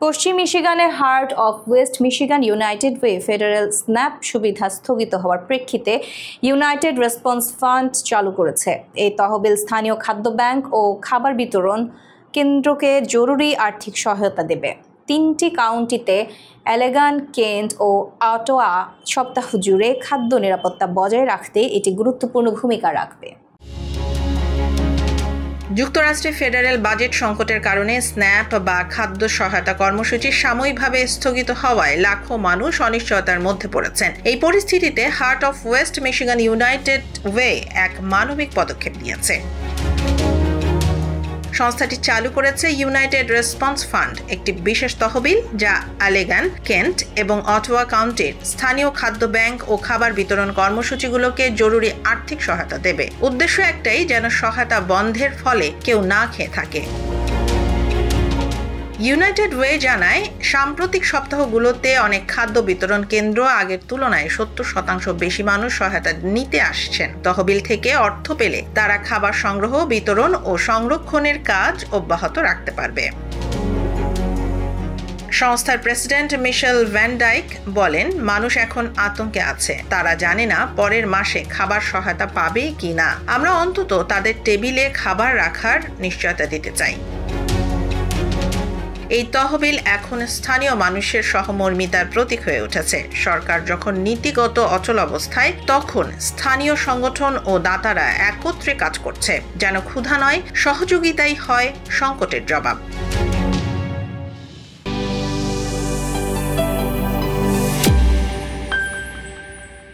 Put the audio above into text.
পশ্চিম মিশিগানের Heart of West Michigan United Way federal SNAP সুবিধা স্থগিত হওয়ার প্রেক্ষিতে ইউনাইটেড রেসপন্স ফান্ড চালু করেছে। এই তহবিল স্থানীয় খাদ্য ব্যাংক ও খাবার বিতরণ কেন্দ্রকে জরুরি আর্থিক সহায়তা দেবে। 3টি কাউন্টিতে এলেগান, কেন্ট ও অটোয়া সপ্তাহ জুড়ে খাদ্য নিরাপত্তা বজায় রাখতে এটি গুরুত্বপূর্ণ ভূমিকা রাখবে। যুক্তরাষ্ট্রে ফেডারেল বাজেট সংকটের কারণে স্ন্যাপ বা খাদ্য সহায়তা কর্মসূচি সাময়িকভাবে স্থগিত হওয়ায় লাখো মানুষ অনিশ্চয়তার মধ্যে পড়েছেন। এই পরিস্থিতিতে heart of West Michigan United way এক মানবিক পদক্ষেপ নিয়েছে। সংস্থাটি চালু করেছে ইউনাইটেড রেসপন্স ফান্ড, একটি বিশেষ তহবিল যা এলেগান, কেন্ট এবং অটোয়া কাউন্টির স্থানীয় খাদ্য ব্যাংক ও খাবার বিতরণ কর্মসূচিগুলোকে জরুরি আর্থিক সহায়তা দেবে। উদ্দেশ্য একটাই, যেন সহায়তা বন্ধের ফলে কেউ না খেয়ে থাকে। ইউনাইটেড ওয়ে জানায়, সাম্প্রতিক সপ্তাহগুলোতে অনেক খাদ্য বিতরণ কেন্দ্র আগের তুলনায় 70% বেশি মানুষ সহায়তা নিতে আসছেন। তহবিল থেকে অর্থ পেলে তারা খাবার সংগ্রহ, বিতরণ ও সংরক্ষণের কাজ অব্যাহত রাখতে পারবে। সংস্থার প্রেসিডেন্ট মিশেল ভ্যান ডাইক বলেন, মানুষ এখন আতঙ্কে আছে। তারা জানে না পরের মাসে খাবার সহায়তা পাবে কি না। আমরা অন্তত তাদের টেবিলে খাবার রাখার নিশ্চয়তা দিতে চাই। এই তহবিল এখন স্থানীয় মানুষের সহমর্মিতার প্রতীক হয়ে উঠেছে। সরকার যখন নীতিগত অচল অবস্থায়, তখন স্থানীয় সংগঠন ও দাতারা একত্রে কাজ করছে, যেন ক্ষুধা নয়, সহযোগিতাই হয় সংকটের জবাব।